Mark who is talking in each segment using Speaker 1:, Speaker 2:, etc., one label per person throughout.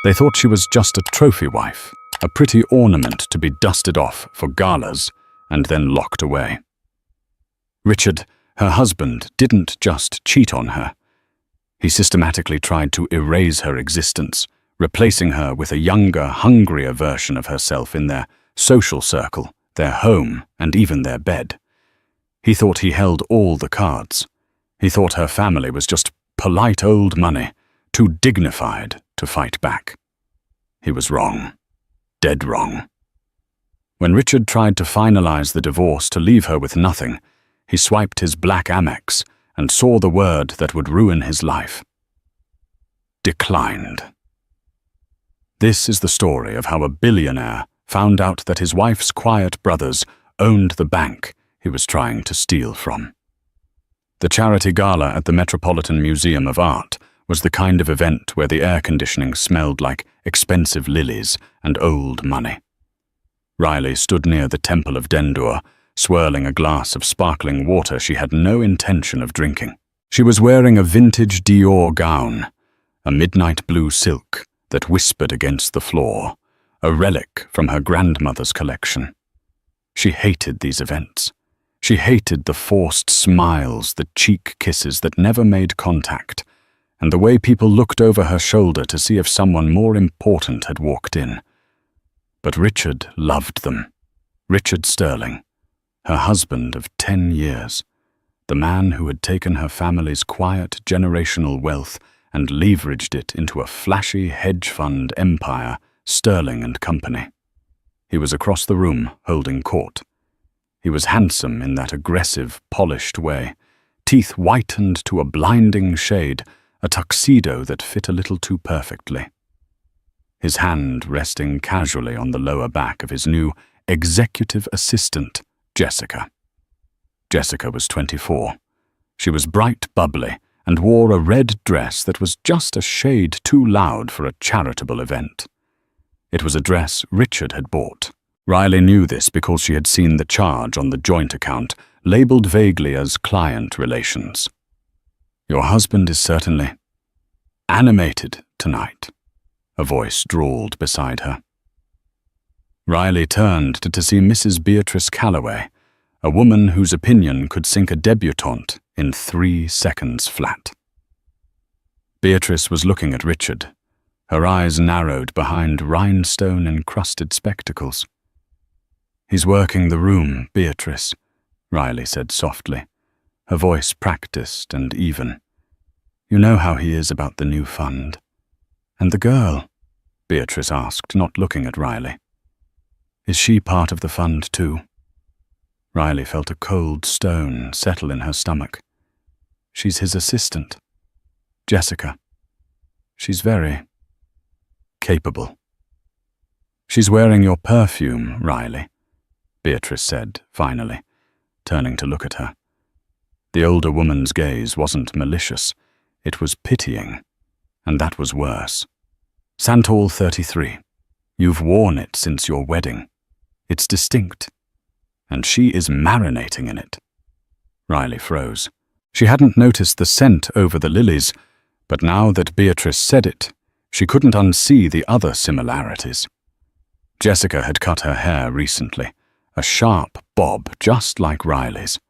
Speaker 1: They thought she was just a trophy wife, a pretty ornament to be dusted off for galas and then locked away. Richard, her husband, didn't just cheat on her. He systematically tried to erase her existence, replacing her with a younger, hungrier version of herself in their social circle, their home, and even their bed. He thought he held all the cards. He thought her family was just polite old money, too dignified to fight back. He was wrong. Dead wrong. When Richard tried to finalize the divorce to leave her with nothing, he swiped his black Amex and saw the word that would ruin his life. Declined. This is the story of how a billionaire found out that his wife's quiet brothers owned the bank he was trying to steal from. The charity gala at the Metropolitan Museum of Art was the kind of event where the air conditioning smelled like expensive lilies and old money. Riley stood near the Temple of Dendur, swirling a glass of sparkling water she had no intention of drinking. She was wearing a vintage Dior gown, a midnight blue silk that whispered against the floor, a relic from her grandmother's collection. She hated these events. She hated the forced smiles, the cheek kisses that never made contact, and the way people looked over her shoulder to see if someone more important had walked in. But Richard loved them. Richard Sterling, her husband of 10 years, the man who had taken her family's quiet generational wealth and leveraged it into a flashy hedge fund empire, Sterling and Company. He was across the room, holding court. He was handsome in that aggressive, polished way, teeth whitened to a blinding shade, a tuxedo that fit a little too perfectly. His hand resting casually on the lower back of his new executive assistant, Jessica. Jessica was 24. She was bright, bubbly, and wore a red dress that was just a shade too loud for a charitable event. It was a dress Richard had bought. Riley knew this because she had seen the charge on the joint account, labeled vaguely as client relations. "Your husband is certainly animated tonight," a voice drawled beside her. Riley turned to see Mrs. Beatrice Calloway, a woman whose opinion could sink a debutante in 3 seconds flat. Beatrice was looking at Richard, her eyes narrowed behind rhinestone-encrusted spectacles. "He's working the room, Beatrice," Riley said softly, her voice practiced and even. "You know how he is about the new fund." "And the girl?" Beatrice asked, not looking at Riley. "Is she part of the fund too?" Riley felt a cold stone settle in her stomach. "She's his assistant. Jessica. She's very capable." "She's wearing your perfume, Riley," Beatrice said, finally, turning to look at her. The older woman's gaze wasn't malicious, it was pitying, and that was worse. "Santal 33. You've worn it since your wedding. It's distinct. And she is marinating in it." Riley froze. She hadn't noticed the scent over the lilies, but now that Beatrice said it, she couldn't unsee the other similarities. Jessica had cut her hair recently, a sharp bob just like Riley's.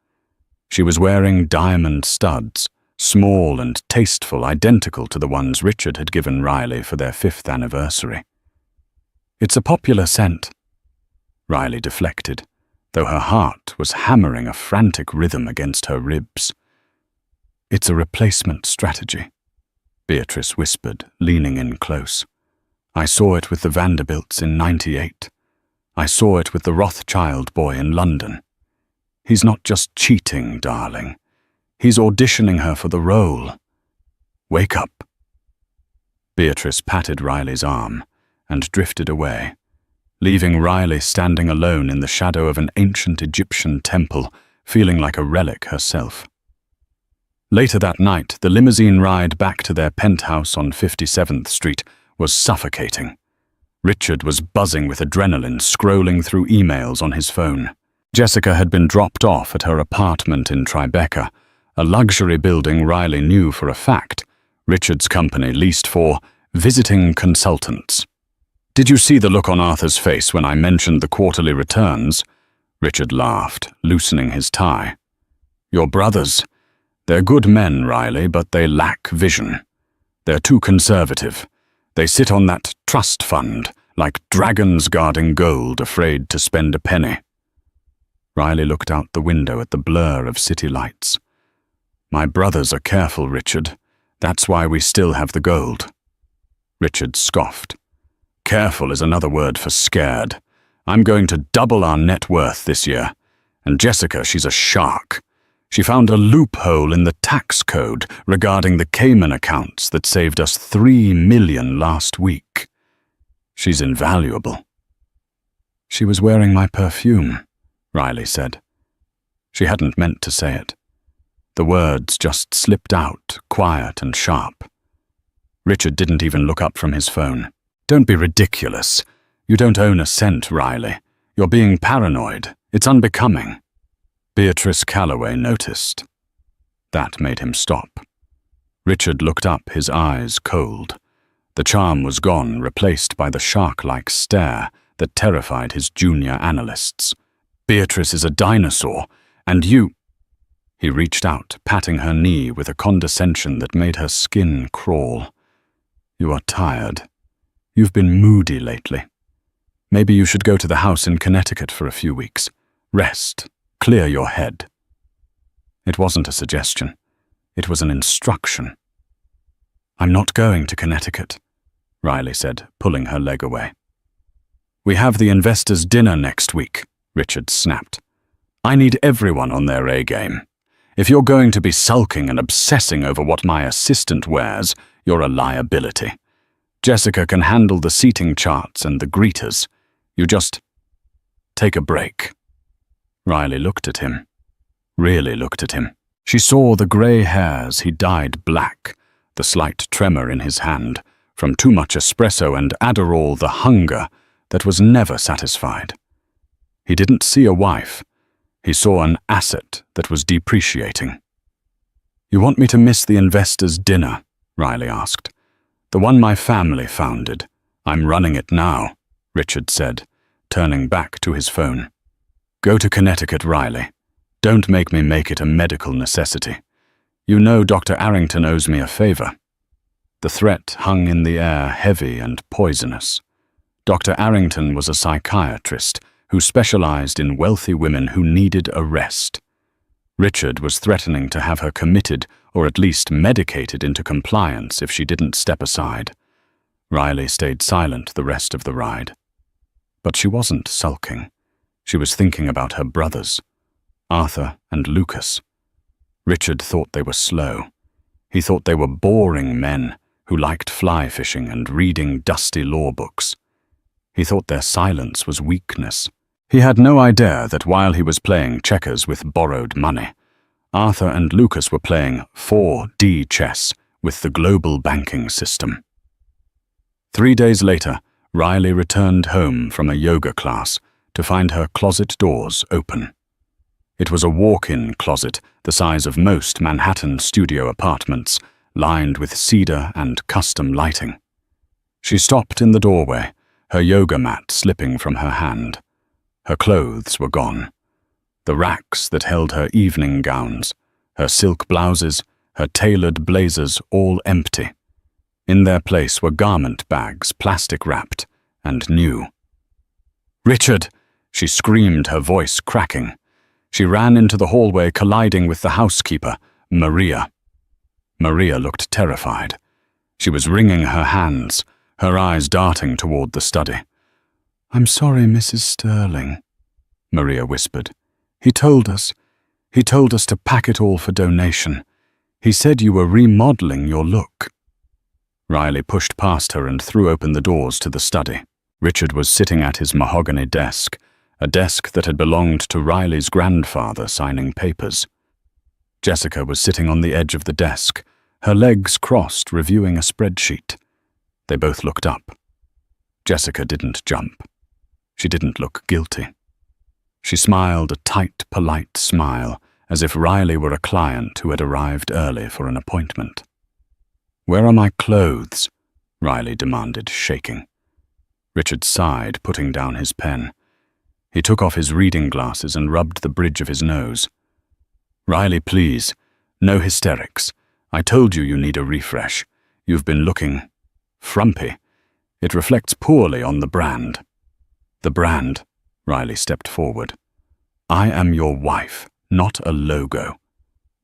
Speaker 1: She was wearing diamond studs, small and tasteful, identical to the ones Richard had given Riley for their 5th anniversary. "It's a popular scent." Riley deflected, though her heart was hammering a frantic rhythm against her ribs. "It's a replacement strategy," Beatrice whispered, leaning in close. "I saw it with the Vanderbilts in '98. I saw it with the Rothschild boy in London. He's not just cheating, darling. He's auditioning her for the role. Wake up." Beatrice patted Riley's arm and drifted away, leaving Riley standing alone in the shadow of an ancient Egyptian temple, feeling like a relic herself. Later that night, the limousine ride back to their penthouse on 57th Street was suffocating. Richard was buzzing with adrenaline, scrolling through emails on his phone. Jessica had been dropped off at her apartment in Tribeca, a luxury building Riley knew for a fact Richard's company leased for Visiting consultants. Did you see the look on Arthur's face when I mentioned the quarterly returns? Richard laughed, loosening his tie. Your brothers. They're good men, Riley, but they lack vision. They're too conservative. They sit on that trust fund, like dragons guarding gold, afraid to spend a penny. Riley looked out the window at the blur of city lights. My brothers are careful, Richard. That's why we still have the gold. Richard scoffed. Careful is another word for scared. I'm going to double our net worth this year. And Jessica, she's a shark. She found a loophole in the tax code regarding the Cayman accounts that saved us $3 million last week. She's invaluable. She was wearing my perfume, Riley said. She hadn't meant to say it. The words just slipped out, quiet and sharp. Richard didn't even look up from his phone. Don't be ridiculous. You don't own a cent, Riley. You're being paranoid. It's unbecoming. Beatrice Calloway noticed. That made him stop. Richard looked up, his eyes cold. The charm was gone, replaced by the shark-like stare that terrified his junior analysts. Beatrice is a dinosaur, and you— He reached out, patting her knee with a condescension that made her skin crawl. You are tired. You've been moody lately. Maybe you should go to the house in Connecticut for a few weeks. Rest. Clear your head. It wasn't a suggestion. It was an instruction. I'm not going to Connecticut, Riley said, pulling her leg away. We have the investors' dinner next week, Richard snapped. I need everyone on their A-game. If you're going to be sulking and obsessing over what my assistant wears, you're a liability. Jessica can handle the seating charts and the greeters. You just take a break. Riley looked at him. Really looked at him. She saw the grey hairs he dyed black, the slight tremor in his hand, from too much espresso and Adderall the hunger that was never satisfied. He didn't see a wife. He saw an asset that was depreciating. You want me to miss the investors' dinner? Riley asked. The one my family founded. I'm running it now, Richard said, turning back to his phone. Go to Connecticut, Riley. Don't make me make it a medical necessity. You know Dr. Arrington owes me a favor. The threat hung in the air, heavy and poisonous. Dr. Arrington was a psychiatrist who specialized in wealthy women who needed a rest. Richard was threatening to have her committed or at least medicated into compliance if she didn't step aside. Riley stayed silent the rest of the ride. But she wasn't sulking. She was thinking about her brothers, Arthur and Lucas. Richard thought they were slow. He thought they were boring men who liked fly fishing and reading dusty law books. He thought their silence was weakness. He had no idea that while he was playing checkers with borrowed money, Arthur and Lucas were playing 4D chess with the global banking system. 3 days later, Riley returned home from a yoga class to find her closet doors open. It was a walk-in closet the size of most Manhattan studio apartments, lined with cedar and custom lighting. She stopped in the doorway, her yoga mat slipping from her hand. Her clothes were gone. The racks that held her evening gowns, her silk blouses, her tailored blazers, all empty. In their place were garment bags, plastic-wrapped and new. "Richard!" she screamed, her voice cracking. She ran into the hallway, colliding with the housekeeper, Maria. Maria looked terrified. She was wringing her hands, her eyes darting toward the study. "I'm sorry, Mrs. Sterling," Maria whispered. He told us to pack it all for donation. He said you were remodeling your look." Riley pushed past her and threw open the doors to the study. Richard was sitting at his mahogany desk, a desk that had belonged to Riley's grandfather, signing papers. Jessica was sitting on the edge of the desk, her legs crossed, reviewing a spreadsheet. They both looked up. Jessica didn't jump. She didn't look guilty. She smiled a tight, polite smile, as if Riley were a client who had arrived early for an appointment. "Where are my clothes?" Riley demanded, shaking. Richard sighed, putting down his pen. He took off his reading glasses and rubbed the bridge of his nose. Riley, please. No hysterics. I told you you need a refresh. You've been looking frumpy. It reflects poorly on the brand. The brand? Riley stepped forward. I am your wife, not a logo.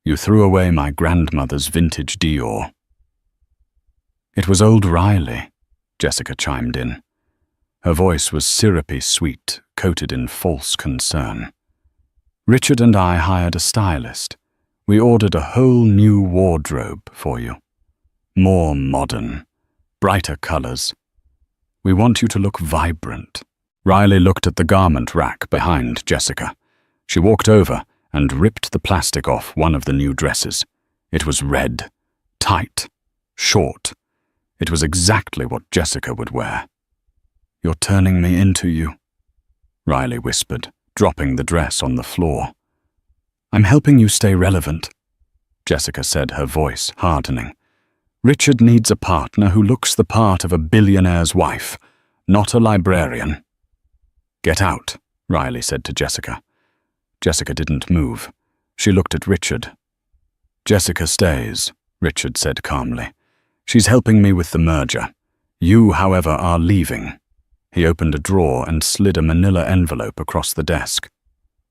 Speaker 1: You threw away my grandmother's vintage Dior. It was old Riley, Jessica chimed in. Her voice was syrupy sweet, coated in false concern. Richard and I hired a stylist. We ordered a whole new wardrobe for you. More modern, brighter colors. We want you to look vibrant. Riley looked at the garment rack behind Jessica. She walked over and ripped the plastic off one of the new dresses. It was red, tight, short. It was exactly what Jessica would wear. You're turning me into you, Riley whispered, dropping the dress on the floor. I'm helping you stay relevant, Jessica said, her voice hardening. Richard needs a partner who looks the part of a billionaire's wife, not a librarian. Get out, Riley said to Jessica. Jessica didn't move. She looked at Richard. Jessica stays, Richard said calmly. She's helping me with the merger. You, however, are leaving. He opened a drawer and slid a manila envelope across the desk.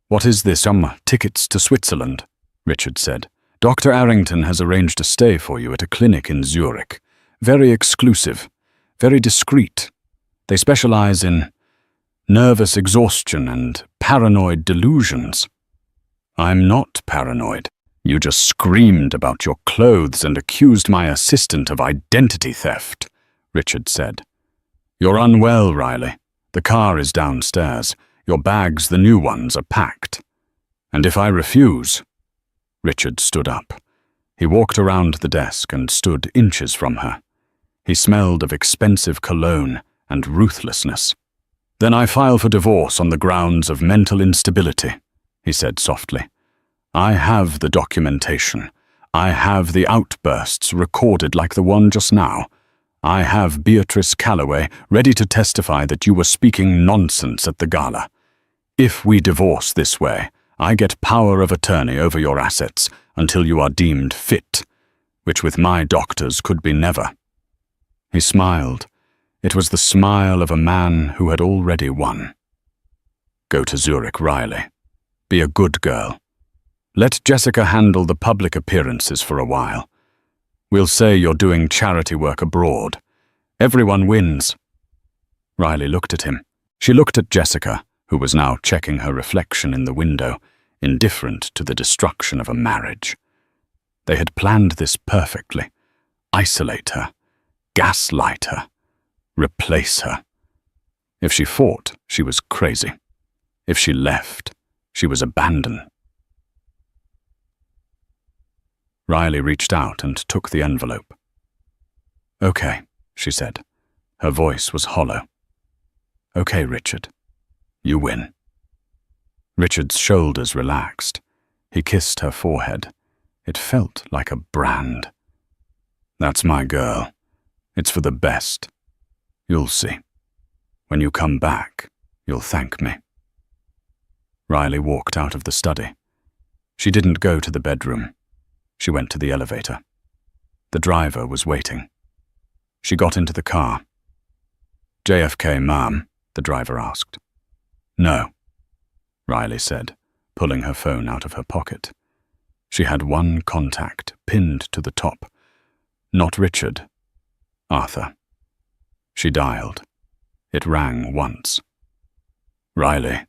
Speaker 1: What is this? Tickets to Switzerland, Richard said. Dr. Arrington has arranged a stay for you at a clinic in Zurich. Very exclusive, very discreet. They specialize in nervous exhaustion and paranoid delusions. I'm not paranoid. You just screamed about your clothes and accused my assistant of identity theft, Richard said. You're unwell, Riley. The car is downstairs. Your bags, the new ones, are packed. And if I refuse... Richard stood up. He walked around the desk and stood inches from her. He smelled of expensive cologne and ruthlessness. Then I file for divorce on the grounds of mental instability, he said softly. I have the documentation. I have the outbursts recorded like the one just now. I have Beatrice Calloway ready to testify that you were speaking nonsense at the gala. If we divorce this way, I get power of attorney over your assets until you are deemed fit, which with my doctors could be never. He smiled. It was the smile of a man who had already won. Go to Zurich, Riley. Be a good girl. Let Jessica handle the public appearances for a while. We'll say you're doing charity work abroad. Everyone wins. Riley looked at him. She looked at Jessica, who was now checking her reflection in the window, indifferent to the destruction of a marriage. They had planned this perfectly. Isolate her. Gaslight her. Replace her. If she fought, she was crazy. If she left, she was abandoned. Riley reached out and took the envelope. Okay, she said. Her voice was hollow. Okay, Richard. You win. Richard's shoulders relaxed. He kissed her forehead. It felt like a brand. That's my girl. It's for the best. You'll see. When you come back, you'll thank me. Riley walked out of the study. She didn't go to the bedroom. She went to the elevator. The driver was waiting. She got into the car. JFK, ma'am, the driver asked. No, Riley said, pulling her phone out of her pocket. She had one contact pinned to the top. Not Richard. Arthur. She dialed. It rang once. Riley.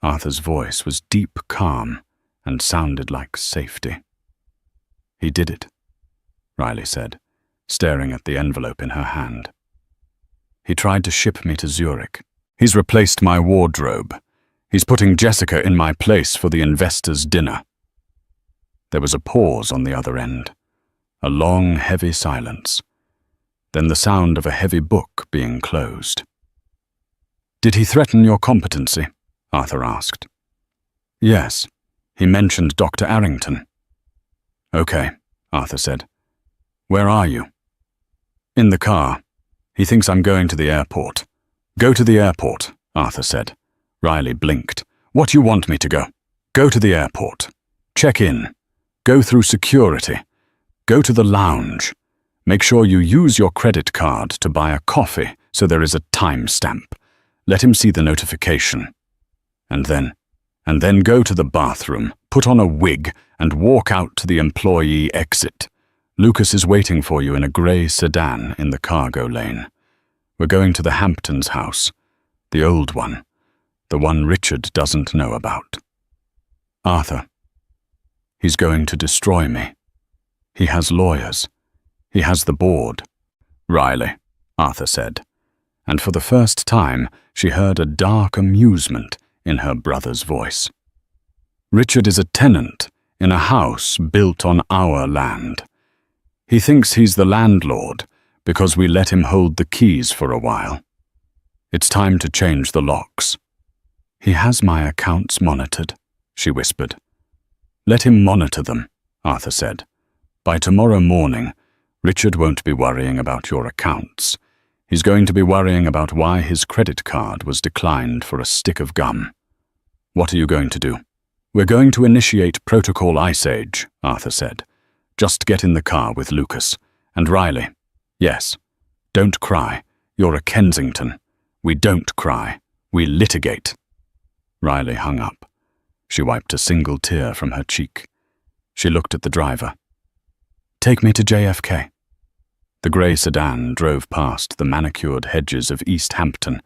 Speaker 1: Arthur's voice was deep calm and sounded like safety. He did it, Riley said, staring at the envelope in her hand. He tried to ship me to Zurich. He's replaced my wardrobe. He's putting Jessica in my place for the investors' dinner. There was a pause on the other end, a long, heavy silence, then the sound of a heavy book being closed. Did he threaten your competency? Arthur asked. Yes, he mentioned Dr. Arrington. Okay, Arthur said. Where are you? In the car. He thinks I'm going to the airport. Go to the airport, Arthur said. Riley blinked. What do you want me to go? Go to the airport. Check in. Go through security. Go to the lounge. Make sure you use your credit card to buy a coffee so there is a timestamp. Let him see the notification. And then go to the bathroom, put on a wig, and walk out to the employee exit. Lucas is waiting for you in a grey sedan in the cargo lane. We're going to the Hamptons' house, the old one, the one Richard doesn't know about. Arthur. He's going to destroy me. He has lawyers. He has the board. Riley, Arthur said, and for the first time she heard a dark amusement in her brother's voice. Richard is a tenant in a house built on our land. He thinks he's the landlord because we let him hold the keys for a while. It's time to change the locks. He has my accounts monitored, she whispered. Let him monitor them, Arthur said. By tomorrow morning, Richard won't be worrying about your accounts. He's going to be worrying about why his credit card was declined for a stick of gum. What are you going to do? We're going to initiate Protocol Ice Age, Arthur said. Just get in the car with Lucas. And Riley. Yes. Don't cry. You're a Kensington. We don't cry. We litigate. Riley hung up. She wiped a single tear from her cheek. She looked at the driver. Take me to JFK. The grey sedan drove past the manicured hedges of East Hampton,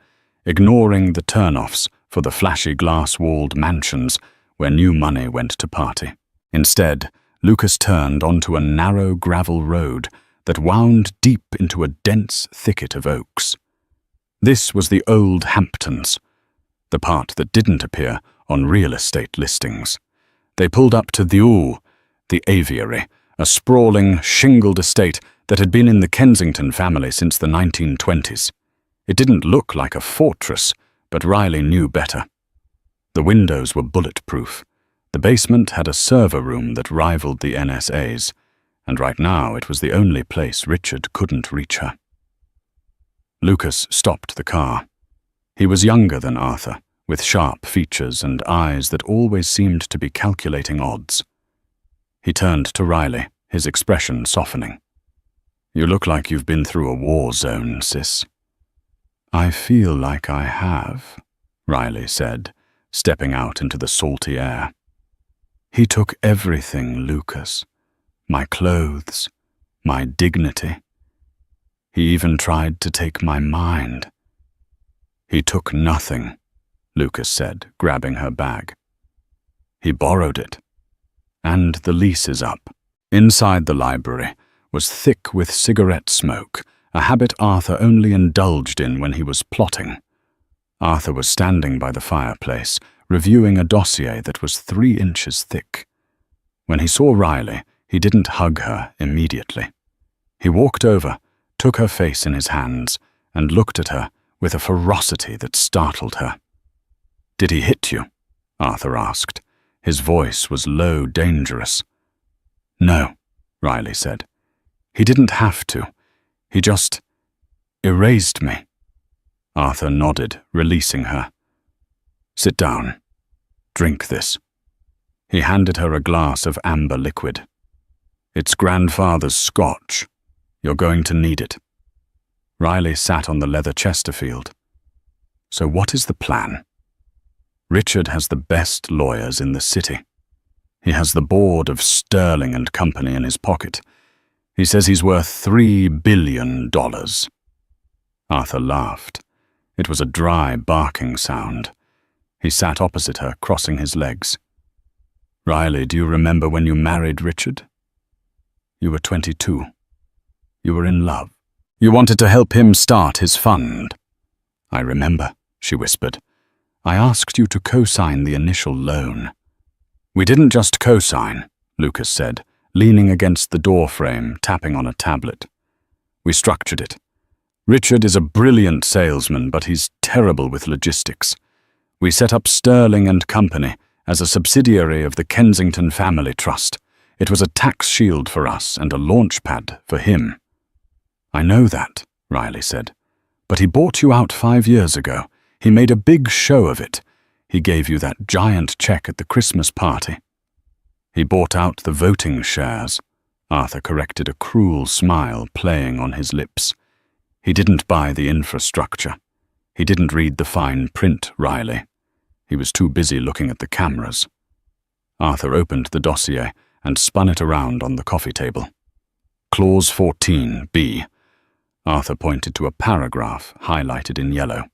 Speaker 1: ignoring the turnoffs for the flashy glass-walled mansions where new money went to party. Instead, Lucas turned onto a narrow gravel road that wound deep into a dense thicket of oaks. This was the old Hamptons, the part that didn't appear on real estate listings. They pulled up to the aviary, a sprawling, shingled estate that had been in the Kensington family since the 1920s. It didn't look like a fortress, but Riley knew better. The windows were bulletproof. The basement had a server room that rivaled the NSA's, and right now it was the only place Richard couldn't reach her. Lucas stopped the car. He was younger than Arthur, with sharp features and eyes that always seemed to be calculating odds. He turned to Riley, his expression softening. You look like you've been through a war zone, sis. I feel like I have, Riley said, stepping out into the salty air. He took everything, Lucas. My clothes, my dignity. He even tried to take my mind. He took nothing, Lucas said, grabbing her bag. He borrowed it. And the lease is up. Inside the library was thick with cigarette smoke, a habit Arthur only indulged in when he was plotting. Arthur was standing by the fireplace, reviewing a dossier that was 3 inches thick. When he saw Riley, he didn't hug her immediately. He walked over, took her face in his hands, and looked at her with a ferocity that startled her. Did he hit you? Arthur asked. His voice was low, dangerous. No, Riley said. He didn't have to. He just erased me. Arthur nodded, releasing her. Sit down. Drink this. He handed her a glass of amber liquid. It's grandfather's scotch. You're going to need it. Riley sat on the leather Chesterfield. So what is the plan? Richard has the best lawyers in the city. He has the board of Sterling and Company in his pocket. He says he's worth $3 billion. Arthur laughed. It was a dry, barking sound. He sat opposite her, crossing his legs. Riley, do you remember when you married Richard? You were 22. You were in love. You wanted to help him start his fund. I remember, she whispered. I asked you to co-sign the initial loan. We didn't just co-sign, Lucas said, leaning against the door frame, tapping on a tablet. We structured it. Richard is a brilliant salesman, but he's terrible with logistics. We set up Sterling and Company as a subsidiary of the Kensington Family Trust. It was a tax shield for us and a launch pad for him. "I know that," Riley said. "But he bought you out 5 years ago. He made a big show of it. He gave you that giant check at the Christmas party." "He bought out the voting shares," Arthur corrected, a cruel smile playing on his lips. "He didn't buy the infrastructure. He didn't read the fine print, Riley. He was too busy looking at the cameras." Arthur opened the dossier and spun it around on the coffee table. Clause 14B. Arthur pointed to a paragraph highlighted in yellow.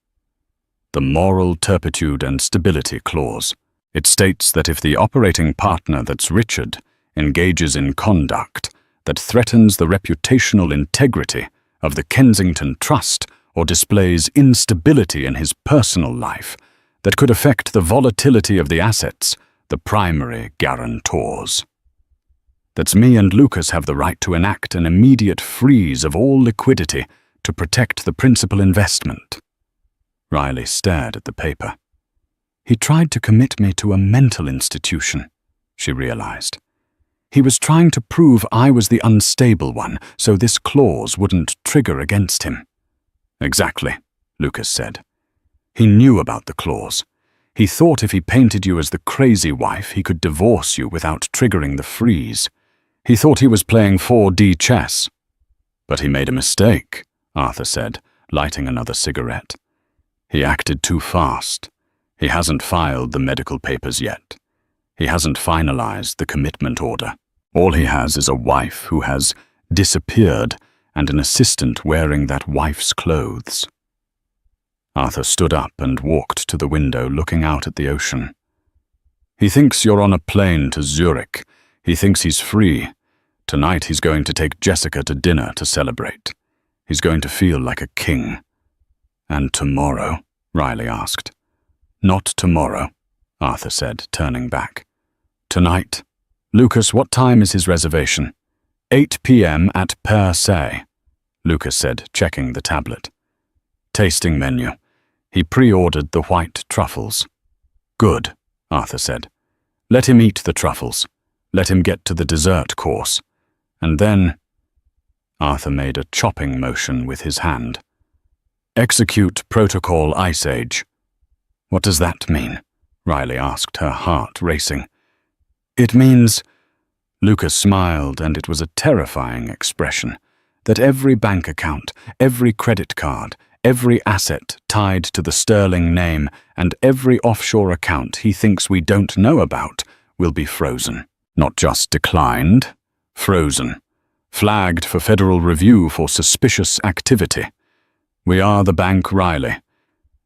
Speaker 1: "The moral turpitude and stability clause. It states that if the operating partner, that's Richard, engages in conduct that threatens the reputational integrity of the Kensington Trust or displays instability in his personal life that could affect the volatility of the assets, the primary guarantors. That's me and Lucas have the right to enact an immediate freeze of all liquidity to protect the principal investment." Riley stared at the paper. "He tried to commit me to a mental institution," she realized. "He was trying to prove I was the unstable one, so this clause wouldn't trigger against him." "Exactly," Lucas said. "He knew about the clause. He thought if he painted you as the crazy wife, he could divorce you without triggering the freeze. He thought he was playing 4D chess." "But he made a mistake," Arthur said, lighting another cigarette. "He acted too fast. He hasn't filed the medical papers yet. He hasn't finalized the commitment order. All he has is a wife who has disappeared and an assistant wearing that wife's clothes." Arthur stood up and walked to the window, looking out at the ocean. "He thinks you're on a plane to Zurich. He thinks he's free. Tonight he's going to take Jessica to dinner to celebrate. He's going to feel like a king." "And tomorrow?" Riley asked. "Not tomorrow," Arthur said, turning back. "Tonight. Lucas, what time is his reservation?" 8 p.m. at Per Se," Lucas said, checking the tablet. "Tasting menu. He pre-ordered the white truffles." "Good," Arthur said. "Let him eat the truffles. Let him get to the dessert course. And then—" Arthur made a chopping motion with his hand. "Execute Protocol Ice Age." "What does that mean?" Riley asked, her heart racing. "It means—" Lucas smiled, and it was a terrifying expression, "that every bank account, every credit card, every asset tied to the Sterling name, and every offshore account he thinks we don't know about will be frozen. Not just declined, frozen. Flagged for federal review for suspicious activity. We are the bank, Riley,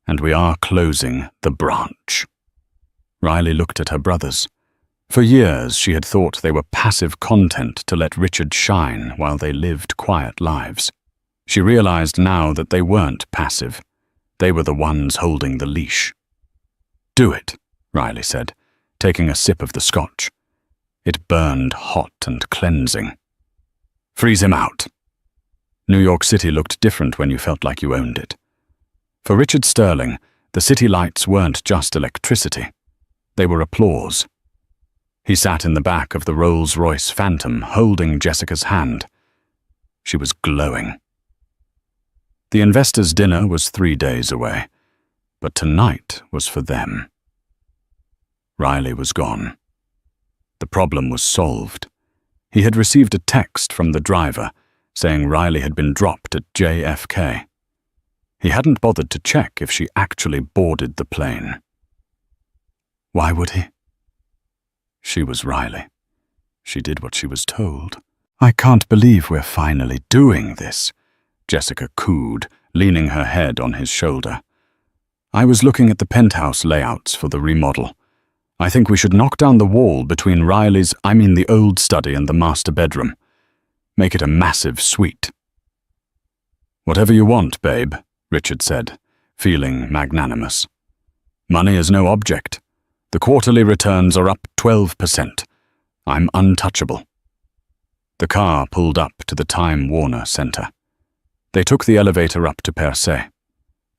Speaker 1: and we are closing the branch." Riley looked at her brothers. For years she had thought they were passive content to let Richard shine while they lived quiet lives. She realized now that they weren't passive. They were the ones holding the leash. "Do it," Riley said, taking a sip of the scotch. It burned hot and cleansing. "Freeze him out." New York City looked different when you felt like you owned it. For Richard Sterling, the city lights weren't just electricity. They were applause. He sat in the back of the Rolls-Royce Phantom, holding Jessica's hand. She was glowing. The investors' dinner was 3 days away, but tonight was for them. Riley was gone. The problem was solved. He had received a text from the driver saying Riley had been dropped at JFK. He hadn't bothered to check if she actually boarded the plane. Why would he? She was Riley. She did what she was told. "I can't believe we're finally doing this," Jessica cooed, leaning her head on his shoulder. "I was looking at the penthouse layouts for the remodel. I think we should knock down the wall between the old study and the master bedroom. Make it a massive suite." "Whatever you want, babe," Richard said, feeling magnanimous. "Money is no object. The quarterly returns are up 12%. I'm untouchable." The car pulled up to the Time Warner Center. They took the elevator up to Per Se.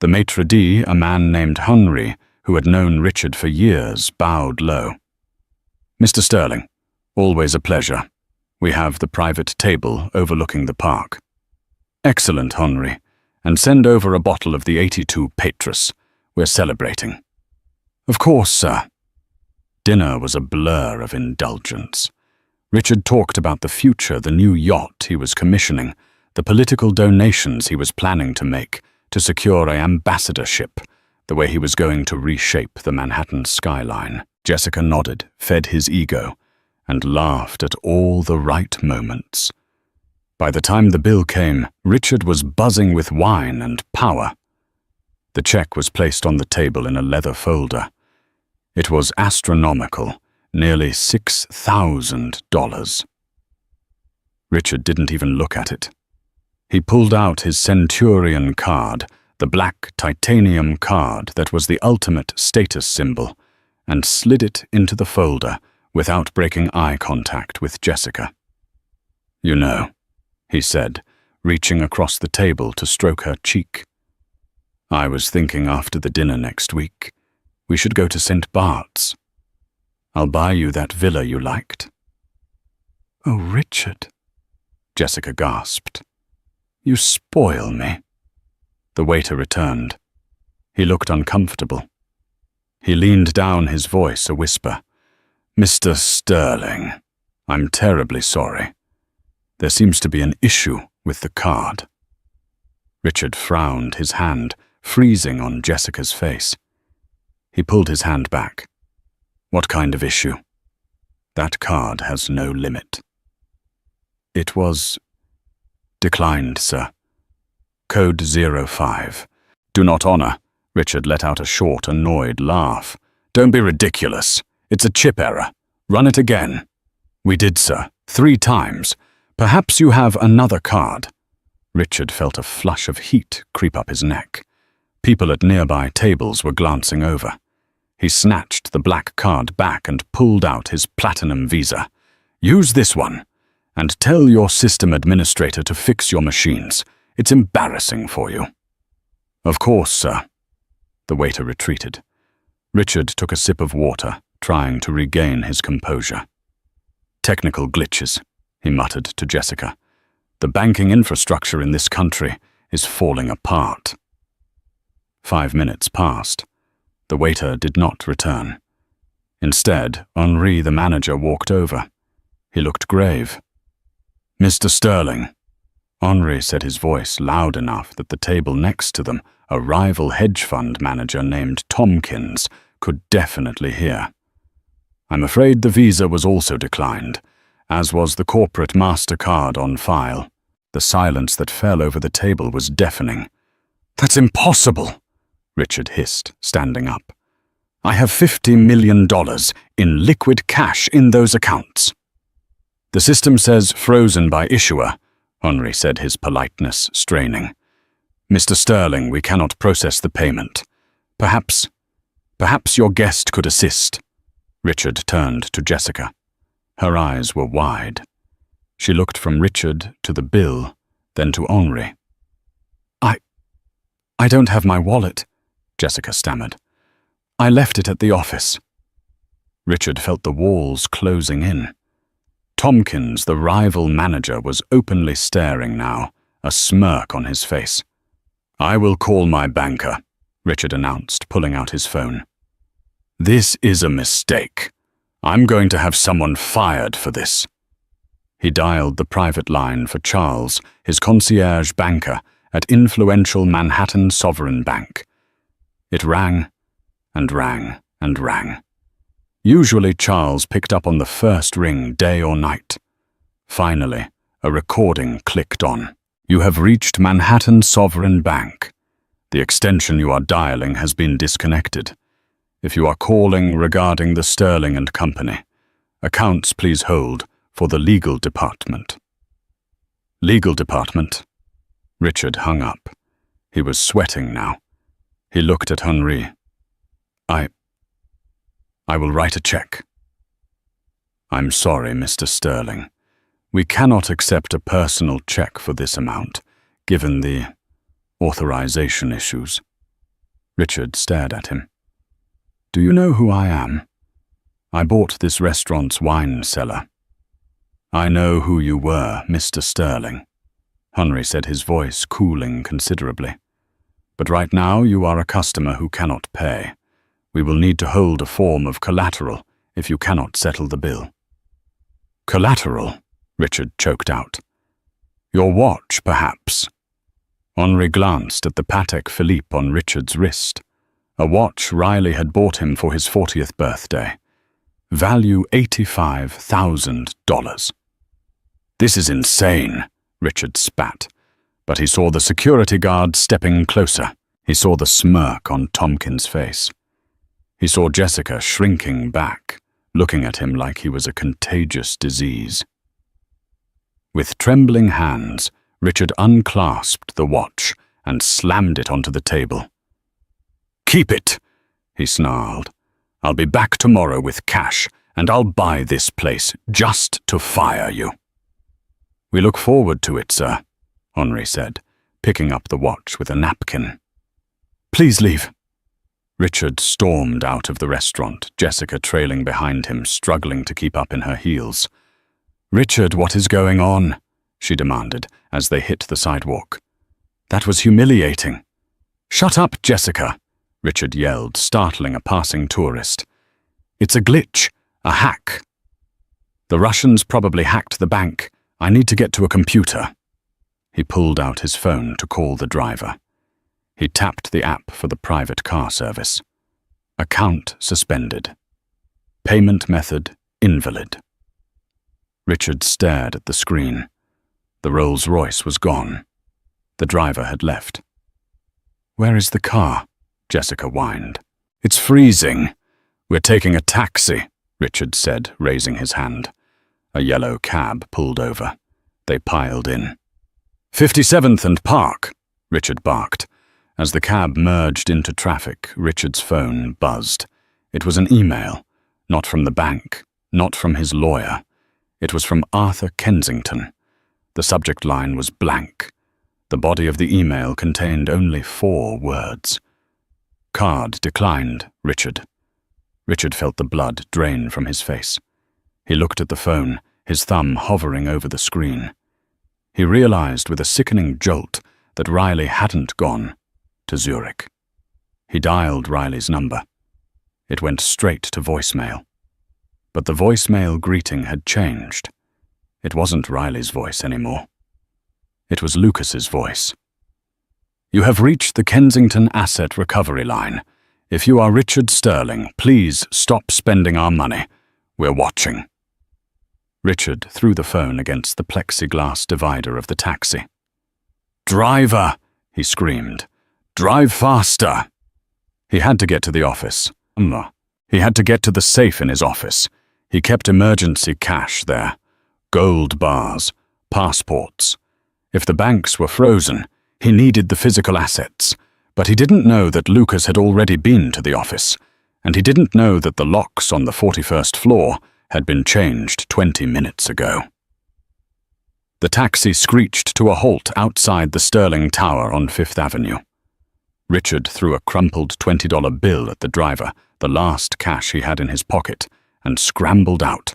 Speaker 1: The maitre d', a man named Henry, who had known Richard for years, bowed low. "Mr. Sterling, always a pleasure. We have the private table overlooking the park." Excellent, Henri. And send over a bottle of the 82 Mistress. We're celebrating. Of course, sir. Dinner was a blur of indulgence. Richard talked about the future, the new yacht he was commissioning, the political donations he was planning to make to secure an ambassadorship, the way he was going to reshape the Manhattan skyline. Jessica nodded, fed his ego, and laughed at all the right moments. By the time the bill came, Richard was buzzing with wine and power. The check was placed on the table in a leather folder. It was astronomical, nearly $6,000. Richard didn't even look at it. He pulled out his Centurion card, the black titanium card that was the ultimate status symbol, and slid it into the folder without breaking eye contact with Jessica. "You know," he said, reaching across the table to stroke her cheek. "I was thinking after the dinner next week, we should go to St. Bart's. I'll buy you that villa you liked." "Oh, Richard," Jessica gasped. "You spoil me." The waiter returned. He looked uncomfortable. He leaned down, his voice a whisper. "Mr. Sterling, I'm terribly sorry. There seems to be an issue with the card." Richard frowned, his hand freezing on Jessica's face. He pulled his hand back. "What kind of issue?" "That card has no limit." "It was declined, sir. Code 05. Do not honor." Richard let out a short, annoyed laugh. "Don't be ridiculous. It's a chip error. Run it again." "We did, sir. 3 times. Perhaps you have another card." Richard felt a flush of heat creep up his neck. People at nearby tables were glancing over. He snatched the black card back and pulled out his platinum visa. "Use this one, and tell your system administrator to fix your machines. It's embarrassing for you." "Of course, sir." The waiter retreated. Richard took a sip of water, trying to regain his composure. "Technical glitches," he muttered to Jessica. "The banking infrastructure in this country is falling apart." 5 minutes passed. The waiter did not return. Instead, Henri, the manager, walked over. He looked grave. "Mr. Sterling." Henri said, his voice loud enough that the table next to them, a rival hedge fund manager named Tompkins, could definitely hear. "I'm afraid the visa was also declined, as was the corporate MasterCard on file." The silence that fell over the table was deafening. "That's impossible," Richard hissed, standing up. "I have $50 million in liquid cash in those accounts." "The system says frozen by issuer," Henri said, his politeness straining. "Mr. Sterling, we cannot process the payment. Perhaps your guest could assist." Richard turned to Jessica. Her eyes were wide. She looked from Richard to the bill, then to Henri. I don't have my wallet," Jessica stammered. "I left it at the office." Richard felt the walls closing in. Tompkins, the rival manager, was openly staring now, a smirk on his face. "I will call my banker," Richard announced, pulling out his phone. "This is a mistake. I'm going to have someone fired for this." He dialed the private line for Charles, his concierge banker at influential Manhattan Sovereign Bank. It rang and rang and rang. Usually Charles picked up on the first ring, day or night. Finally, a recording clicked on. "You have reached Manhattan Sovereign Bank. The extension you are dialing has been disconnected. If you are calling regarding the Sterling and Company, accounts please hold for the legal department." "Legal department?" Richard hung up. He was sweating now. He looked at Henri. I will write a check." "I'm sorry, Mr. Sterling. We cannot accept a personal check for this amount, given the authorization issues." Richard stared at him. "Do you know who I am? I bought this restaurant's wine cellar." "I know who you were, Mr. Sterling." Henry said, his voice cooling considerably. "But right now you are a customer who cannot pay. We will need to hold a form of collateral if you cannot settle the bill." "Collateral?" Richard choked out. "Your watch, perhaps?" Henri glanced at the Patek Philippe on Richard's wrist, a watch Riley had bought him for his 40th birthday. Value $85,000. "This is insane," Richard spat, but he saw the security guard stepping closer. He saw the smirk on Tompkins' face. He saw Jessica shrinking back, looking at him like he was a contagious disease. With trembling hands, Richard unclasped the watch and slammed it onto the table. "Keep it," he snarled. "I'll be back tomorrow with cash, and I'll buy this place just to fire you." "We look forward to it, sir," Henri said, picking up the watch with a napkin. "Please leave." Richard stormed out of the restaurant, Jessica trailing behind him, struggling to keep up in her heels. "Richard, what is going on?" she demanded as they hit the sidewalk. "That was humiliating." "Shut up, Jessica," Richard yelled, startling a passing tourist. "It's a glitch, a hack." "The Russians probably hacked the bank. I need to get to a computer." He pulled out his phone to call the driver. He tapped the app for the private car service. Account suspended. Payment method invalid. Richard stared at the screen. The Rolls-Royce was gone. The driver had left. "Where is the car?" Jessica whined. "It's freezing. We're taking a taxi," Richard said, raising his hand. A yellow cab pulled over. They piled in. 57th and Park, Richard barked. As the cab merged into traffic, Richard's phone buzzed. It was an email, not from the bank, not from his lawyer. It was from Arthur Kensington. The subject line was blank. The body of the email contained only 4 words. "Card declined, Richard." Richard felt the blood drain from his face. He looked at the phone, his thumb hovering over the screen. He realized with a sickening jolt that Riley hadn't gone to Zurich. He dialed Riley's number. It went straight to voicemail. But the voicemail greeting had changed. It wasn't Riley's voice anymore. It was Lucas's voice. "You have reached the Kensington Asset Recovery Line. If you are Richard Sterling, please stop spending our money. We're watching." Richard threw the phone against the plexiglass divider of the taxi. "Driver!" he screamed. "Drive faster!" He had to get to the office. He had to get to the safe in his office. He kept emergency cash there. Gold bars, passports. If the banks were frozen, he needed the physical assets. But he didn't know that Lucas had already been to the office, and he didn't know that the locks on the 41st floor had been changed 20 minutes ago. The taxi screeched to a halt outside the Sterling Tower on 5th Avenue. Richard threw a crumpled $20 bill at the driver, the last cash he had in his pocket, and scrambled out.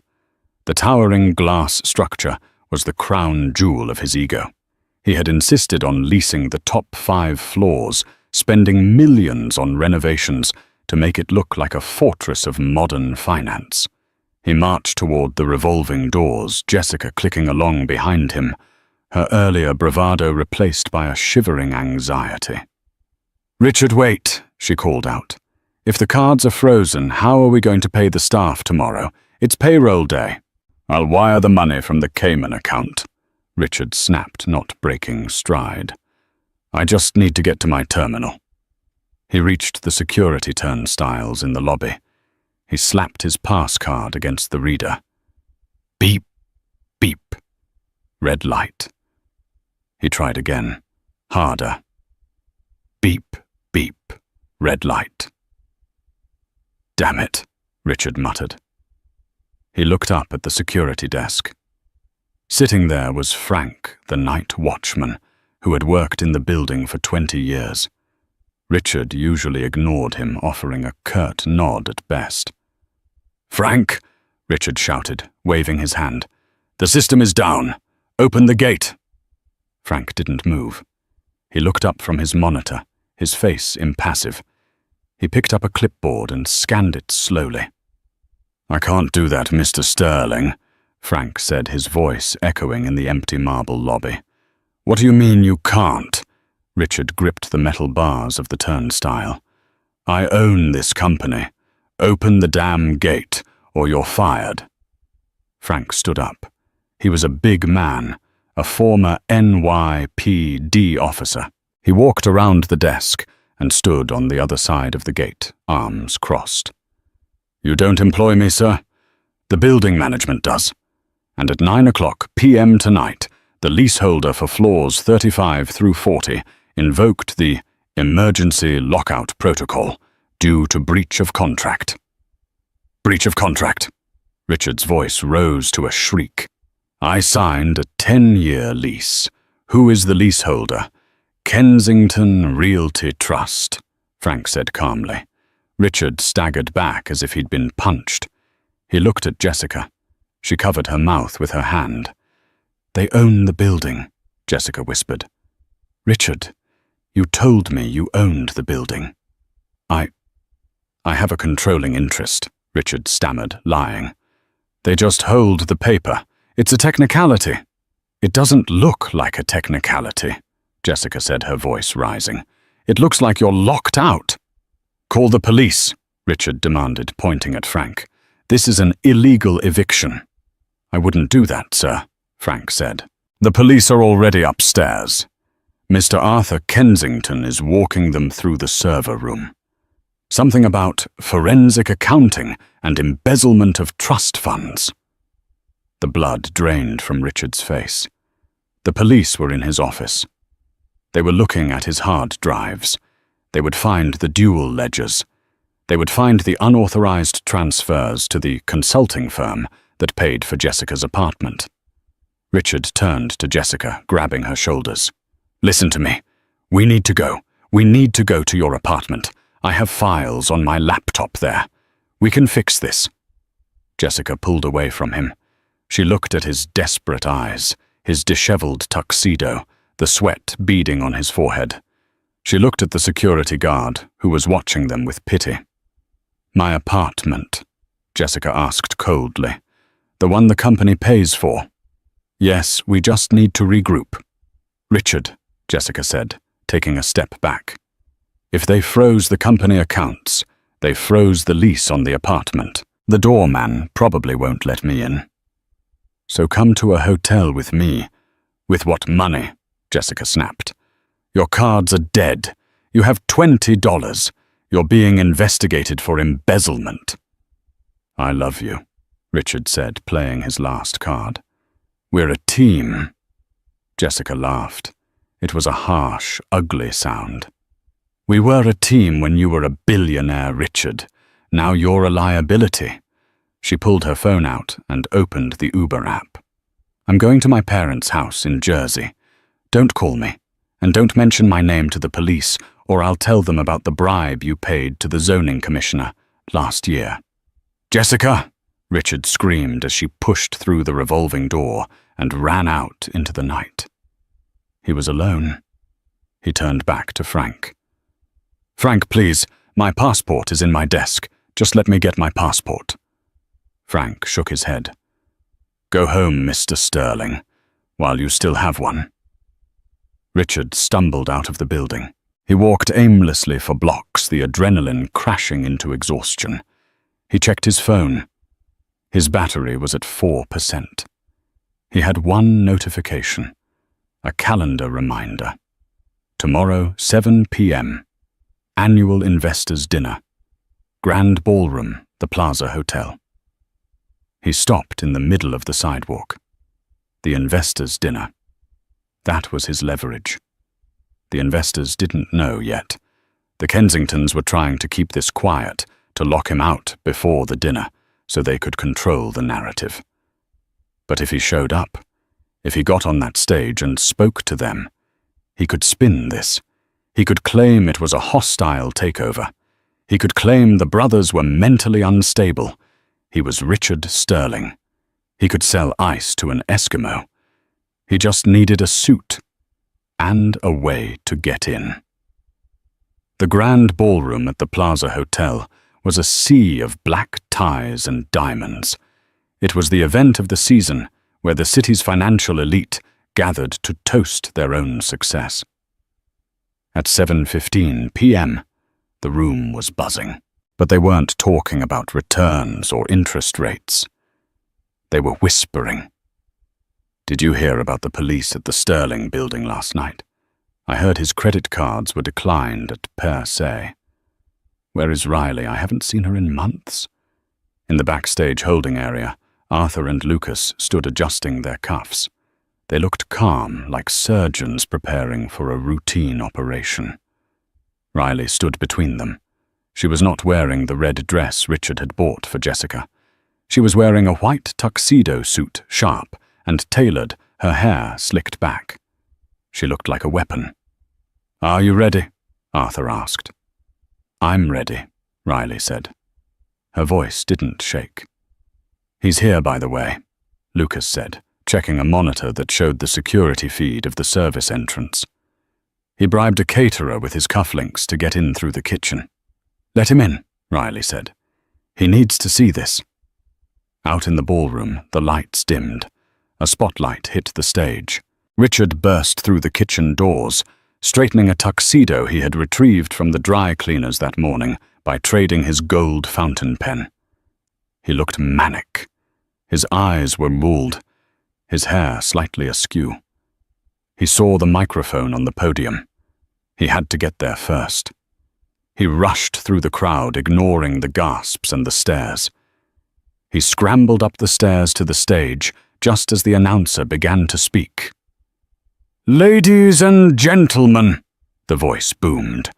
Speaker 1: The towering glass structure was the crown jewel of his ego. He had insisted on leasing the top 5 floors, spending millions on renovations to make it look like a fortress of modern finance. He marched toward the revolving doors, Jessica clicking along behind him, her earlier bravado replaced by a shivering anxiety. "Richard, wait," she called out. "If the cards are frozen, how are we going to pay the staff tomorrow? It's payroll day." "I'll wire the money from the Cayman account," Richard snapped, not breaking stride. "I just need to get to my terminal." He reached the security turnstiles in the lobby. He slapped his pass card against the reader. Beep, beep. Red light. He tried again, harder. Beep, beep. Red light. "Damn it," Richard muttered. He looked up at the security desk. Sitting there was Frank, the night watchman, who had worked in the building for 20 years. Richard usually ignored him, offering a curt nod at best. "Frank," Richard shouted, waving his hand. "The system is down. Open the gate." Frank didn't move. He looked up from his monitor, his face impassive. He picked up a clipboard and scanned it slowly. "I can't do that, Mr. Sterling," Frank said, his voice echoing in the empty marble lobby. "What do you mean you can't?" Richard gripped the metal bars of the turnstile. "I own this company. Open the damn gate, or you're fired." Frank stood up. He was a big man, a former NYPD officer. He walked around the desk and stood on the other side of the gate, arms crossed. "You don't employ me, sir. The building management does. And at 9 p.m. tonight, the leaseholder for floors 35 through 40 invoked the emergency lockout protocol due to breach of contract." "Breach of contract?" Richard's voice rose to a shriek. "I signed a 10-year lease. Who is the leaseholder?" "Kensington Realty Trust," Frank said calmly. Richard staggered back as if he'd been punched. He looked at Jessica. She covered her mouth with her hand. "They own the building," Jessica whispered. "Richard, you told me you owned the building." I have a controlling interest," Richard stammered, lying. "They just hold the paper. It's a technicality." "It doesn't look like a technicality," Jessica said, her voice rising. "It looks like you're locked out." "Call the police," Richard demanded, pointing at Frank. "This is an illegal eviction." "I wouldn't do that, sir," Frank said. "The police are already upstairs. Mr. Arthur Kensington is walking them through the server room. Something about forensic accounting and embezzlement of trust funds." The blood drained from Richard's face. The police were in his office. They were looking at his hard drives. They would find the dual ledgers. They would find the unauthorized transfers to the consulting firm that paid for Jessica's apartment. Richard turned to Jessica, grabbing her shoulders. "Listen to me. We need to go. We need to go to your apartment. I have files on my laptop there. We can fix this." Jessica pulled away from him. She looked at his desperate eyes, his disheveled tuxedo, the sweat beading on his forehead. She looked at the security guard, who was watching them with pity. "My apartment?" Jessica asked coldly. "The one the company pays for?" "Yes, we just need to regroup." "Richard," Jessica said, taking a step back. "If they froze the company accounts, they froze the lease on the apartment. The doorman probably won't let me in. So come to a hotel with me." "With what money?" Jessica snapped. "Your cards are dead. You have $20. You're being investigated for embezzlement." "I love you," Richard said, playing his last card. "We're a team." Jessica laughed. It was a harsh, ugly sound. "We were a team when you were a billionaire, Richard. Now you're a liability." She pulled her phone out and opened the Uber app. "I'm going to my parents' house in Jersey. Don't call me, and don't mention my name to the police, or I'll tell them about the bribe you paid to the zoning commissioner last year." "Jessica!" Richard screamed as she pushed through the revolving door and ran out into the night. He was alone. He turned back to Frank. "Frank, please, my passport is in my desk. Just let me get my passport." Frank shook his head. "Go home, Mr. Sterling, while you still have one." Richard stumbled out of the building. He walked aimlessly for blocks, the adrenaline crashing into exhaustion. He checked his phone. His battery was at 4%. He had one notification, a calendar reminder. Tomorrow, 7 p.m., Annual Investors Dinner, Grand Ballroom, the Plaza Hotel. He stopped in the middle of the sidewalk. The investors' dinner. That was his leverage. The investors didn't know yet. The Kensingtons were trying to keep this quiet, to lock him out before the dinner, so they could control the narrative. But if he showed up, if he got on that stage and spoke to them, he could spin this. He could claim it was a hostile takeover. He could claim the brothers were mentally unstable. He was Richard Sterling. He could sell ice to an Eskimo. He just needed a suit, and a way to get in. The grand ballroom at the Plaza Hotel was a sea of black ties and diamonds. It was the event of the season where the city's financial elite gathered to toast their own success. At 7:15 p.m., the room was buzzing, but they weren't talking about returns or interest rates. They were whispering. "Did you hear about the police at the Sterling building last night? I heard his credit cards were declined at Per Se. Where is Riley? I haven't seen her in months." In the backstage holding area, Arthur and Lucas stood adjusting their cuffs. They looked calm, like surgeons preparing for a routine operation. Riley stood between them. She was not wearing the red dress Richard had bought for Jessica. She was wearing a white tuxedo suit, sharp and tailored, her hair slicked back. She looked like a weapon. "Are you ready?" Arthur asked. "I'm ready," Riley said. Her voice didn't shake. "He's here, by the way," Lucas said, checking a monitor that showed the security feed of the service entrance. "He bribed a caterer with his cufflinks to get in through the kitchen." "Let him in," Riley said. "He needs to see this." Out in the ballroom, the lights dimmed. A spotlight hit the stage. Richard burst through the kitchen doors, straightening a tuxedo he had retrieved from the dry cleaners that morning by trading his gold fountain pen. He looked manic. His eyes were ruled, his hair slightly askew. He saw the microphone on the podium. He had to get there first. He rushed through the crowd, ignoring the gasps and the stares. He scrambled up the stairs to the stage just as the announcer began to speak. "Ladies and gentlemen," the voice boomed.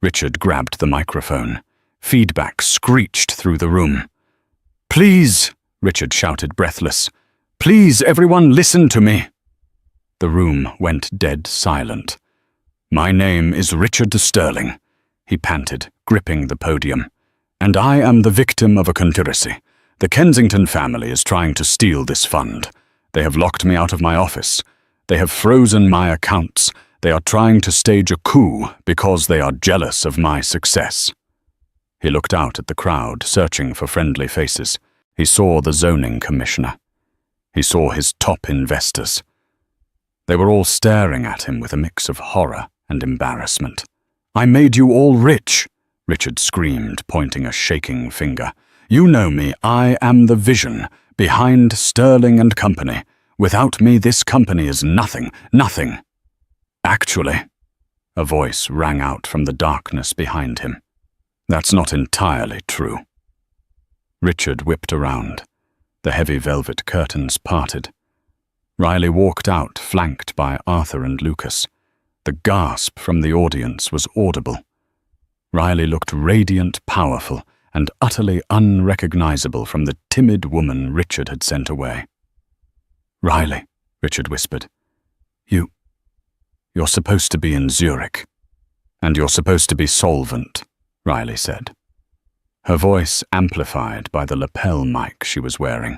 Speaker 1: Richard grabbed the microphone. Feedback screeched through the room. "Please," Richard shouted, breathless. "Please, everyone, listen to me." The room went dead silent. "My name is Richard Sterling," he panted, gripping the podium. "And I am the victim of a conspiracy. The Kensington family is trying to steal this fund. They have locked me out of my office. They have frozen my accounts. They are trying to stage a coup because they are jealous of my success." He looked out at the crowd, searching for friendly faces. He saw the zoning commissioner. He saw his top investors. They were all staring at him with a mix of horror and embarrassment. "I made you all rich," Richard screamed, pointing a shaking finger. "You know me. I am the vision behind Sterling and Company. Without me, this company is nothing, nothing." "Actually," a voice rang out from the darkness behind him. "That's not entirely true." Richard whipped around. The heavy velvet curtains parted. Riley walked out, flanked by Arthur and Lucas. The gasp from the audience was audible. Riley looked radiant, powerful, and utterly unrecognizable from the timid woman Richard had sent away. "Riley," Richard whispered, You're supposed to be in Zurich. And you're supposed to be solvent," Riley said. Her voice amplified by the lapel mic she was wearing.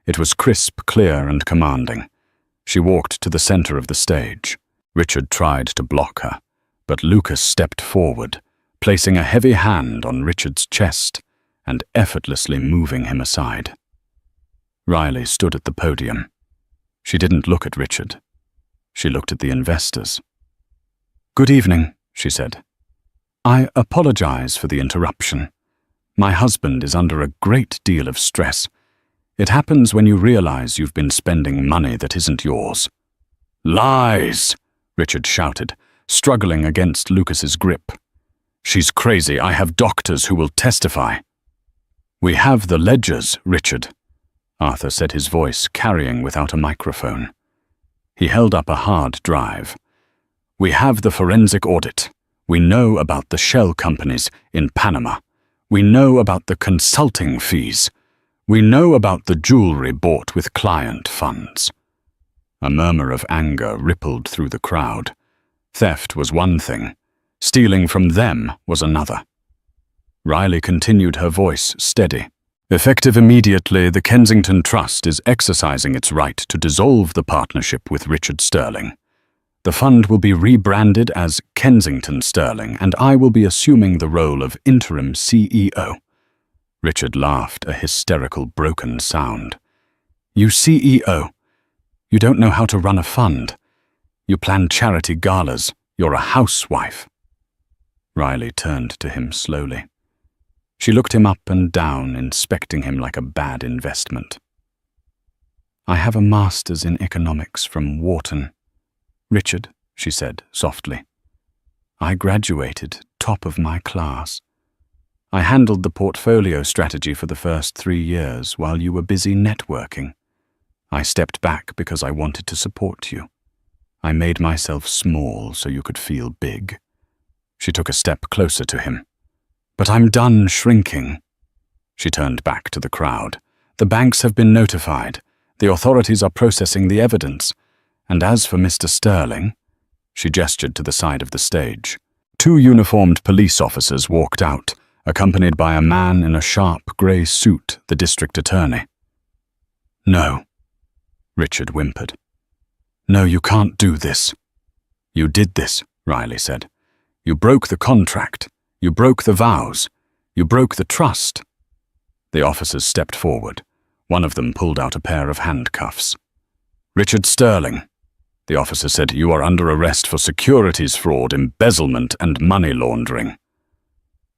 Speaker 1: It was crisp, clear, and commanding. She walked to the center of the stage. Richard tried to block her, but Lucas stepped forward, placing a heavy hand on Richard's chest and effortlessly moving him aside. Riley stood at the podium. She didn't look at Richard. She looked at the investors. "Good evening," she said. "I apologize for the interruption. My husband is under a great deal of stress. It happens when you realize you've been spending money that isn't yours." "Lies!" Richard shouted, struggling against Lucas's grip. "She's crazy. I have doctors who will testify." "We have the ledgers, Richard," Arthur said, his voice carrying without a microphone. He held up a hard drive. "We have the forensic audit. We know about the shell companies in Panama. We know about the consulting fees. We know about the jewelry bought with client funds." A murmur of anger rippled through the crowd. Theft was one thing. Stealing from them was another. Riley continued, her voice steady. "Effective immediately, the Kensington Trust is exercising its right to dissolve the partnership with Richard Sterling. The fund will be rebranded as Kensington Sterling, and I will be assuming the role of interim CEO. Richard laughed, a hysterical, broken sound. You CEO. You don't know how to run a fund. You plan charity galas. You're a housewife. Riley turned to him slowly. She looked him up and down, inspecting him like a bad investment. I have a master's in economics from Wharton. Richard, she said softly. I graduated top of my class. I handled the portfolio strategy for the first 3 years while you were busy networking. I stepped back because I wanted to support you. I made myself small so you could feel big. She took a step closer to him. But I'm done shrinking. She turned back to the crowd. The banks have been notified. The authorities are processing the evidence. And as for Mr. Sterling, she gestured to the side of the stage. 2 uniformed police officers walked out, accompanied by a man in a sharp grey suit, the district attorney. No, Richard whimpered. No, you can't do this. You did this, Riley said. You broke the contract. You broke the vows. You broke the trust. The officers stepped forward. One of them pulled out a pair of handcuffs. Richard Sterling, the officer said, you are under arrest for securities fraud, embezzlement, and money laundering.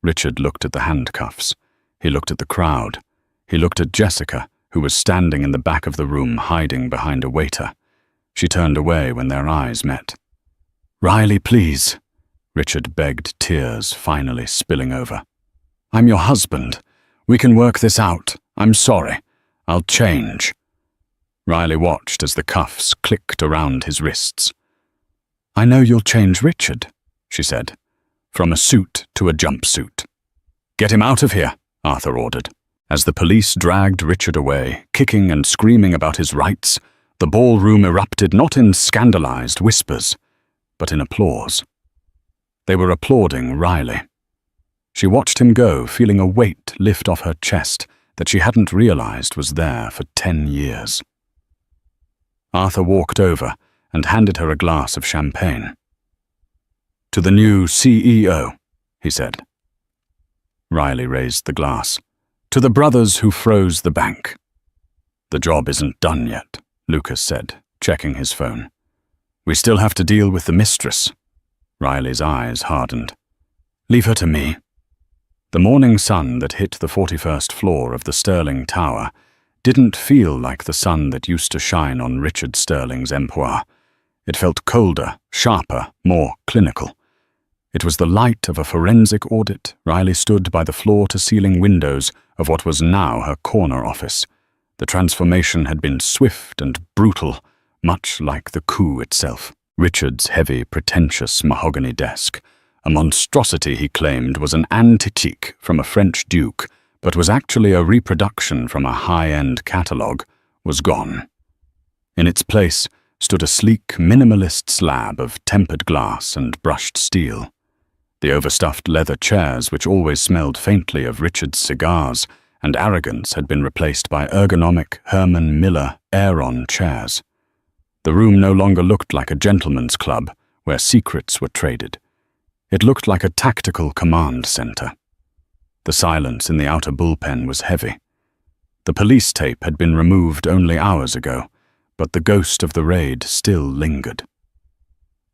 Speaker 1: Richard looked at the handcuffs. He looked at the crowd. He looked at Jessica, who was standing in the back of the room, hiding behind a waiter. She turned away when their eyes met. Riley, please, Richard begged, tears finally spilling over. I'm your husband. We can work this out. I'm sorry. I'll change. Riley watched as the cuffs clicked around his wrists. I know you'll change Richard, she said, from a suit to a jumpsuit. Get him out of here, Arthur ordered. As the police dragged Richard away, kicking and screaming about his rights, the ballroom erupted not in scandalized whispers, but in applause. They were applauding Riley. She watched him go, feeling a weight lift off her chest that she hadn't realized was there for 10 years. Arthur walked over and handed her a glass of champagne. To the new CEO, he said. Riley raised the glass. To the brothers who froze the bank. The job isn't done yet, Lucas said, checking his phone. We still have to deal with the Mistress. Riley's eyes hardened. Leave her to me. The morning sun that hit the 41st floor of the Sterling Tower didn't feel like the sun that used to shine on Richard Sterling's empire. It felt colder, sharper, more clinical. It was the light of a forensic audit. Riley stood by the floor-to-ceiling windows of what was now her corner office. The transformation had been swift and brutal, much like the coup itself. Richard's heavy, pretentious mahogany desk, a monstrosity he claimed was an antique from a French duke, but was actually a reproduction from a high-end catalogue, was gone. In its place stood a sleek, minimalist slab of tempered glass and brushed steel. The overstuffed leather chairs, which always smelled faintly of Richard's cigars and arrogance, had been replaced by ergonomic Herman Miller Aeron chairs. The room no longer looked like a gentleman's club where secrets were traded. It looked like a tactical command center. The silence in the outer bullpen was heavy. The police tape had been removed only hours ago, but the ghost of the raid still lingered.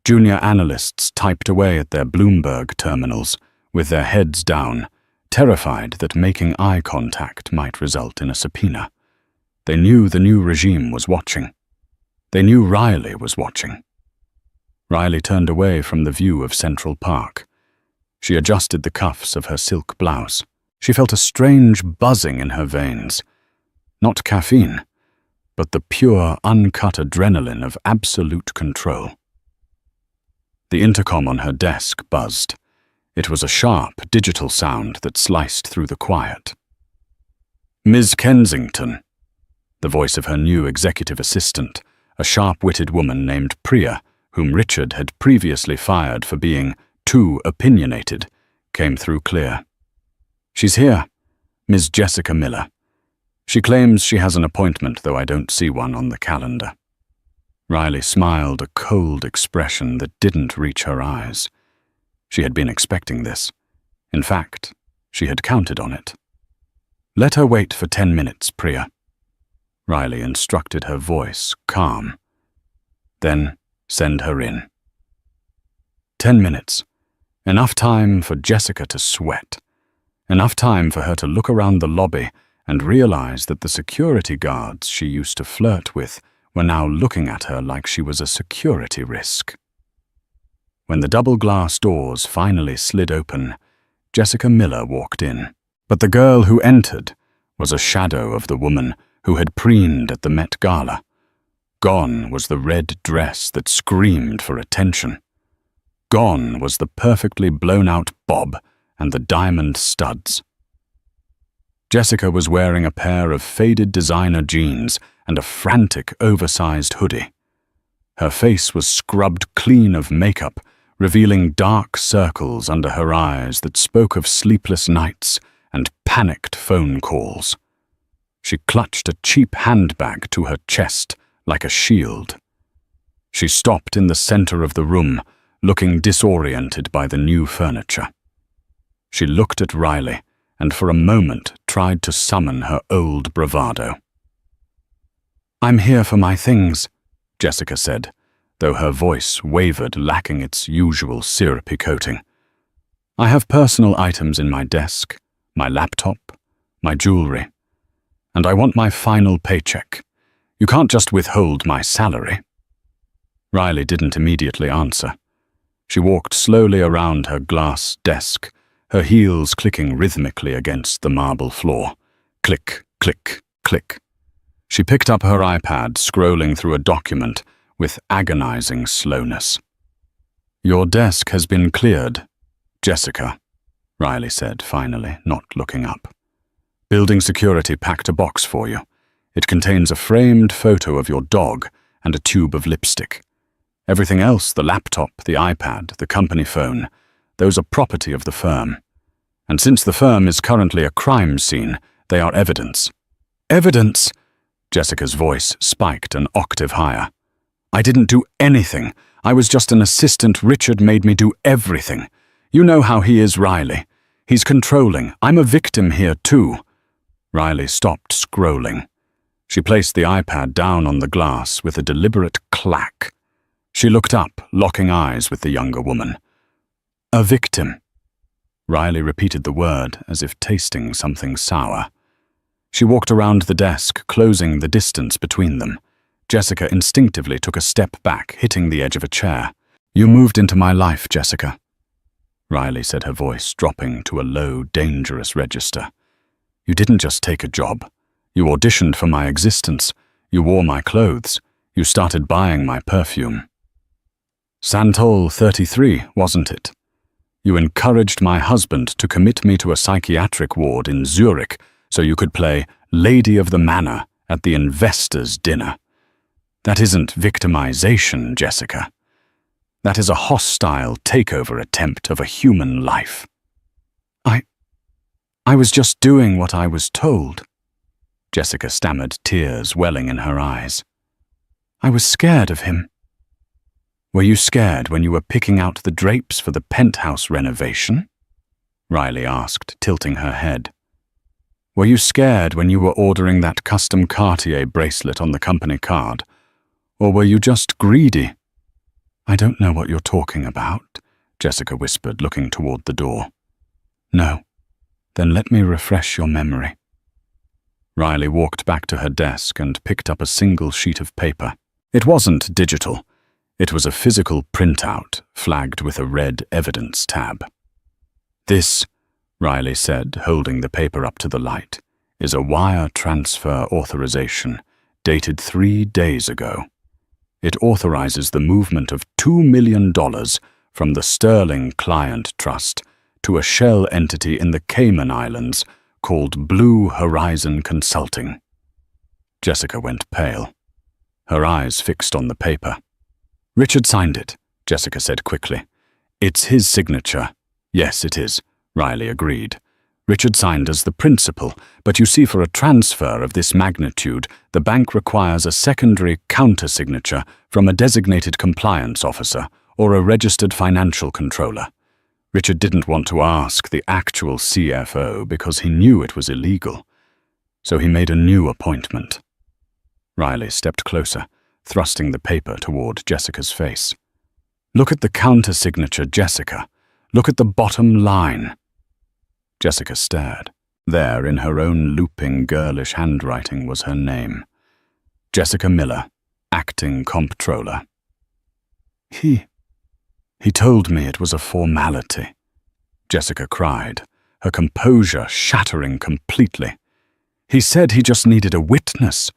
Speaker 1: Junior analysts typed away at their Bloomberg terminals, with their heads down, terrified that making eye contact might result in a subpoena. They knew the new regime was watching. They knew Riley was watching. Riley turned away from the view of Central Park. She adjusted the cuffs of her silk blouse. She felt a strange buzzing in her veins. Not caffeine, but the pure, uncut adrenaline of absolute control. The intercom on her desk buzzed. It was a sharp, digital sound that sliced through the quiet. Ms. Kensington, the voice of her new executive assistant, a sharp-witted woman named Priya, whom Richard had previously fired for being too opinionated, came through clear. She's here, Ms. Jessica Miller. She claims she has an appointment, though I don't see one on the calendar. Riley smiled, a cold expression that didn't reach her eyes. She had been expecting this. In fact, she had counted on it. "Let her wait for 10 minutes, Priya," Riley instructed, her voice calm. "Then send her in." 10 minutes. Enough time for Jessica to sweat. Enough time for her to look around the lobby and realize that the security guards she used to flirt with were now looking at her like she was a security risk. When the double-glass doors finally slid open, Jessica Miller walked in. But the girl who entered was a shadow of the woman who had preened at the Met Gala. Gone was the red dress that screamed for attention. Gone was the perfectly blown-out bob and the diamond studs. Jessica was wearing a pair of faded designer jeans and a frantic, oversized hoodie. Her face was scrubbed clean of makeup, revealing dark circles under her eyes that spoke of sleepless nights and panicked phone calls. She clutched a cheap handbag to her chest like a shield. She stopped in the center of the room, looking disoriented by the new furniture. She looked at Riley and for a moment tried to summon her old bravado. "I'm here for my things," Jessica said, though her voice wavered, lacking its usual syrupy coating. "I have personal items in my desk, my laptop, my jewelry, and I want my final paycheck. You can't just withhold my salary." Riley didn't immediately answer. She walked slowly around her glass desk, her heels clicking rhythmically against the marble floor. Click, click, click. She picked up her iPad, scrolling through a document with agonizing slowness. "Your desk has been cleared, Jessica," Riley said finally, not looking up. "Building security packed a box for you. It contains a framed photo of your dog and a tube of lipstick. Everything else, the laptop, the iPad, the company phone, those are property of the firm. And since the firm is currently a crime scene, they are evidence." "Evidence?" Jessica's voice spiked an octave higher. "I didn't do anything. I was just an assistant. Richard made me do everything. You know how he is, Riley. He's controlling. I'm a victim here, too." Riley stopped scrolling. She placed the iPad down on the glass with a deliberate clack. She looked up, locking eyes with the younger woman. "A victim." Riley repeated the word as if tasting something sour. She walked around the desk, closing the distance between them. Jessica instinctively took a step back, hitting the edge of a chair. "You moved into my life, Jessica," Riley said, her voice dropping to a low, dangerous register. "You didn't just take a job. You auditioned for my existence. You wore my clothes. You started buying my perfume. Santol 33, wasn't it? You encouraged my husband to commit me to a psychiatric ward in Zurich so you could play Lady of the Manor at the investors' dinner. That isn't victimization, Jessica. That is a hostile takeover attempt of a human life." I was just doing what I was told," Jessica stammered, tears welling in her eyes. "I was scared of him." "Were you scared when you were picking out the drapes for the penthouse renovation?" Riley asked, tilting her head. "Were you scared when you were ordering that custom Cartier bracelet on the company card? Or were you just greedy?" "I don't know what you're talking about," Jessica whispered, looking toward the door. "No. Then let me refresh your memory." Riley walked back to her desk and picked up a single sheet of paper. It wasn't digital. It was a physical printout, flagged with a red evidence tab. "This," Riley said, holding the paper up to the light, "is a wire transfer authorization, dated 3 days ago. It authorizes the movement of $2 million from the Sterling Client Trust to a shell entity in the Cayman Islands called Blue Horizon Consulting." Jessica went pale, her eyes fixed on the paper. "Richard signed it," Jessica said quickly. "It's his signature." "Yes, it is," Riley agreed. Richard signed as the principal, but you see, for a transfer of this magnitude, the bank requires a secondary countersignature from a designated compliance officer or a registered financial controller. Richard didn't want to ask the actual CFO because he knew it was illegal. So he made a new appointment. Riley stepped closer, thrusting the paper toward Jessica's face. Look at the countersignature, Jessica. Look at the bottom line. Jessica stared. There, in her own looping, girlish handwriting, was her name. Jessica Miller, acting comptroller. He told me it was a formality. Jessica cried, her composure shattering completely. He said he just needed a witness.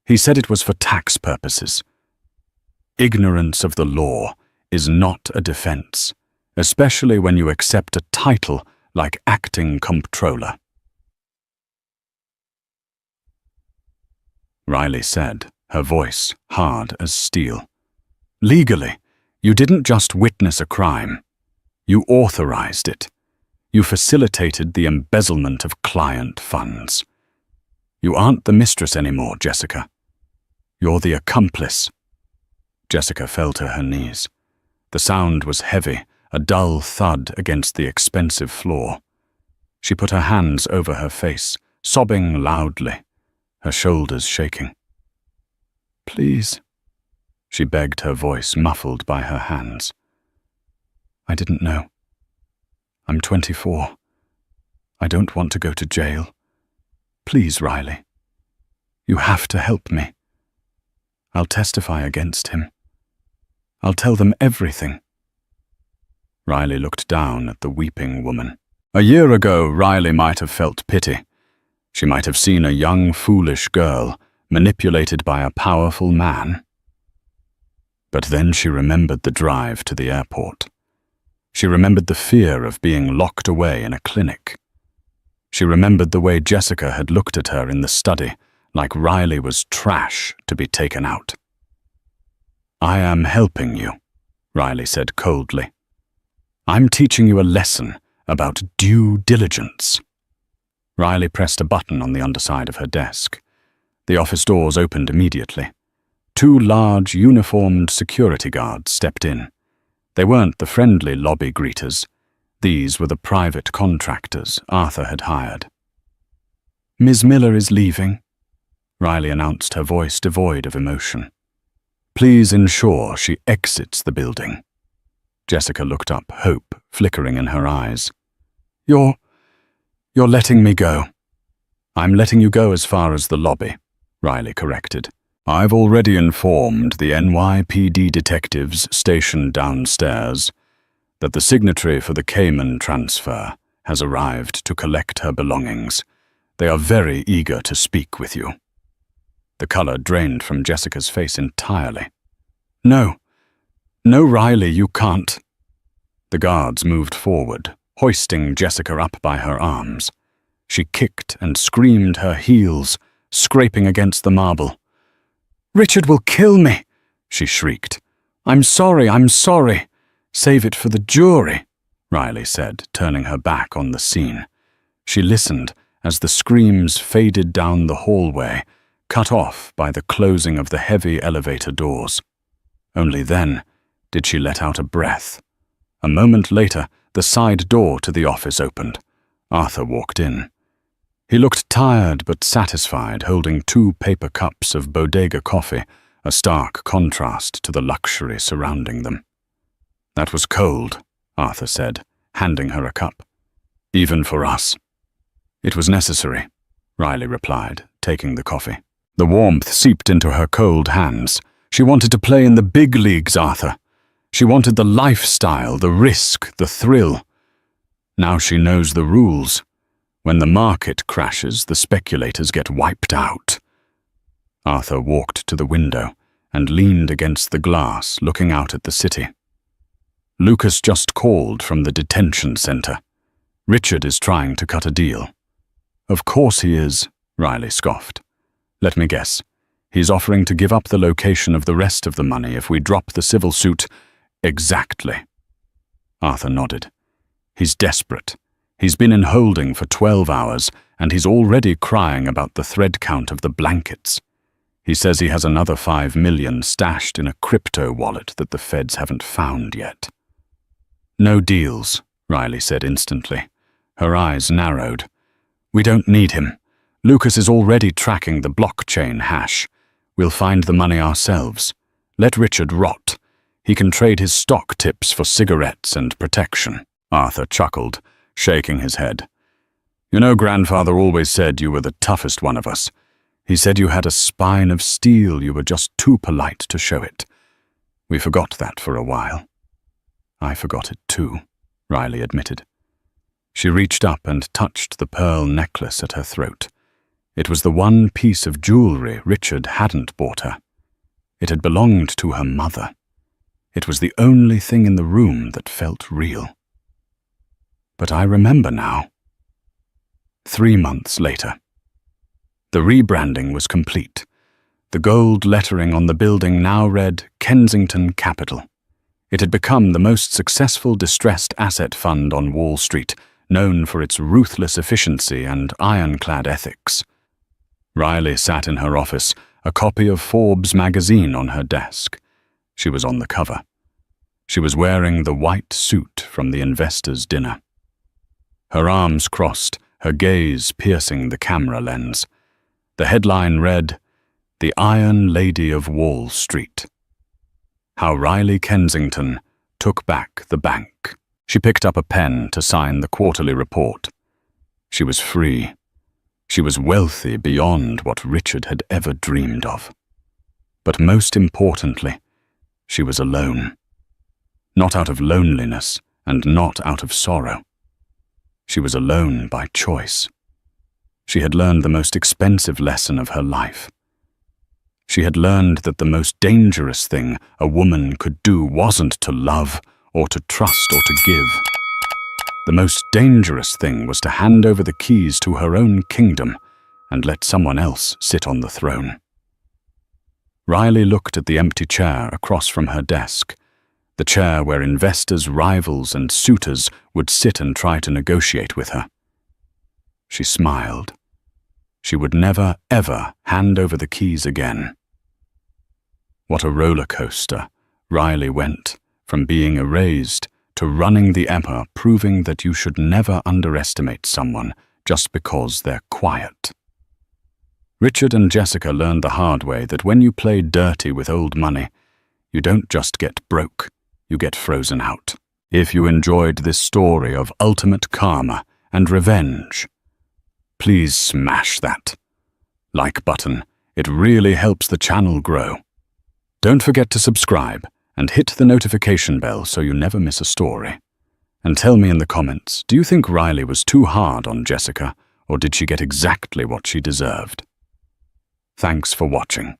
Speaker 1: He said it was for tax purposes. Ignorance of the law is not a defense, especially when you accept a title like acting comptroller. Riley said, her voice hard as steel. Legally, you didn't just witness a crime. You authorized it. You facilitated the embezzlement of client funds. You aren't the mistress anymore, Jessica. You're the accomplice. Jessica fell to her knees. The sound was heavy, a dull thud against the expensive floor. She put her hands over her face, sobbing loudly, her shoulders shaking. Please, she begged, her voice muffled by her hands. I didn't know. I'm 24. I don't want to go to jail. Please, Riley. You have to help me. I'll testify against him. I'll tell them everything. Riley looked down at the weeping woman. A year ago, Riley might have felt pity. She might have seen a young, foolish girl manipulated by a powerful man. But then she remembered the drive to the airport. She remembered the fear of being locked away in a clinic. She remembered the way Jessica had looked at her in the study, like Riley was trash to be taken out. I am helping you, Riley said coldly. I'm teaching you a lesson about due diligence. Riley pressed a button on the underside of her desk. The office doors opened immediately. 2 large, uniformed security guards stepped in. They weren't the friendly lobby greeters. These were the private contractors Arthur had hired. Ms. Miller is leaving, Riley announced, her voice devoid of emotion. Please ensure she exits the building. Jessica looked up, hope flickering in her eyes. You're letting me go. I'm letting you go as far as the lobby, Riley corrected. I've already informed the NYPD detectives stationed downstairs that the signatory for the Cayman transfer has arrived to collect her belongings. They are very eager to speak with you. The color drained from Jessica's face entirely. No, Riley, you can't. The guards moved forward, hoisting Jessica up by her arms. She kicked and screamed, her heels scraping against the marble. Richard will kill me, she shrieked. I'm sorry. Save it for the jury, Riley said, turning her back on the scene. She listened as the screams faded down the hallway, cut off by the closing of the heavy elevator doors. Only then did she let out a breath. A moment later, the side door to the office opened. Arthur walked in. He looked tired but satisfied, holding 2 paper cups of bodega coffee, a stark contrast to the luxury surrounding them. That was cold, Arthur said, handing her a cup. Even for us. It was necessary, Riley replied, taking the coffee. The warmth seeped into her cold hands. She wanted to play in the big leagues, Arthur. She wanted the lifestyle, the risk, the thrill. Now she knows the rules. When the market crashes, the speculators get wiped out. Arthur walked to the window and leaned against the glass, looking out at the city. Lucas just called from the detention center. Richard is trying to cut a deal. Of course he is, Riley scoffed. Let me guess. He's offering to give up the location of the rest of the money if we drop the civil suit. Exactly. Arthur nodded. He's desperate. He's been in holding for 12 hours, and he's already crying about the thread count of the blankets. He says he has another 5 million stashed in a crypto wallet that the feds haven't found yet. No deals, Riley said instantly. Her eyes narrowed. We don't need him. Lucas is already tracking the blockchain hash. We'll find the money ourselves. Let Richard rot. He can trade his stock tips for cigarettes and protection. Arthur chuckled, shaking his head. You know, Grandfather always said you were the toughest one of us. He said you had a spine of steel, you were just too polite to show it. We forgot that for a while. I forgot it too, Riley admitted. She reached up and touched the pearl necklace at her throat. It was the one piece of jewelry Richard hadn't bought her. It had belonged to her mother. It was the only thing in the room that felt real. But I remember now. 3 months later. The rebranding was complete. The gold lettering on the building now read Kensington Capital. It had become the most successful distressed asset fund on Wall Street, known for its ruthless efficiency and ironclad ethics. Riley sat in her office, a copy of Forbes magazine on her desk. She was on the cover. She was wearing the white suit from the investors' dinner. Her arms crossed, her gaze piercing the camera lens. The headline read, The Iron Lady of Wall Street. How Riley Kensington took back the bank. She picked up a pen to sign the quarterly report. She was free. She was wealthy beyond what Richard had ever dreamed of. But most importantly, she was alone. Not out of loneliness and not out of sorrow. She was alone by choice. She had learned the most expensive lesson of her life. She had learned that the most dangerous thing a woman could do wasn't to love or to trust or to give. The most dangerous thing was to hand over the keys to her own kingdom and let someone else sit on the throne. Riley looked at the empty chair across from her desk, the chair where investors, rivals, and suitors would sit and try to negotiate with her. She smiled. She would never, ever hand over the keys again. What a roller coaster Riley went, from being erased to running the Emma, proving that you should never underestimate someone just because they're quiet. Richard and Jessica learned the hard way that when you play dirty with old money, you don't just get broke, you get frozen out. If you enjoyed this story of ultimate karma and revenge, please smash that like button. It really helps the channel grow. Don't forget to subscribe and hit the notification bell so you never miss a story. And tell me in the comments, do you think Riley was too hard on Jessica, or did she get exactly what she deserved? Thanks for watching.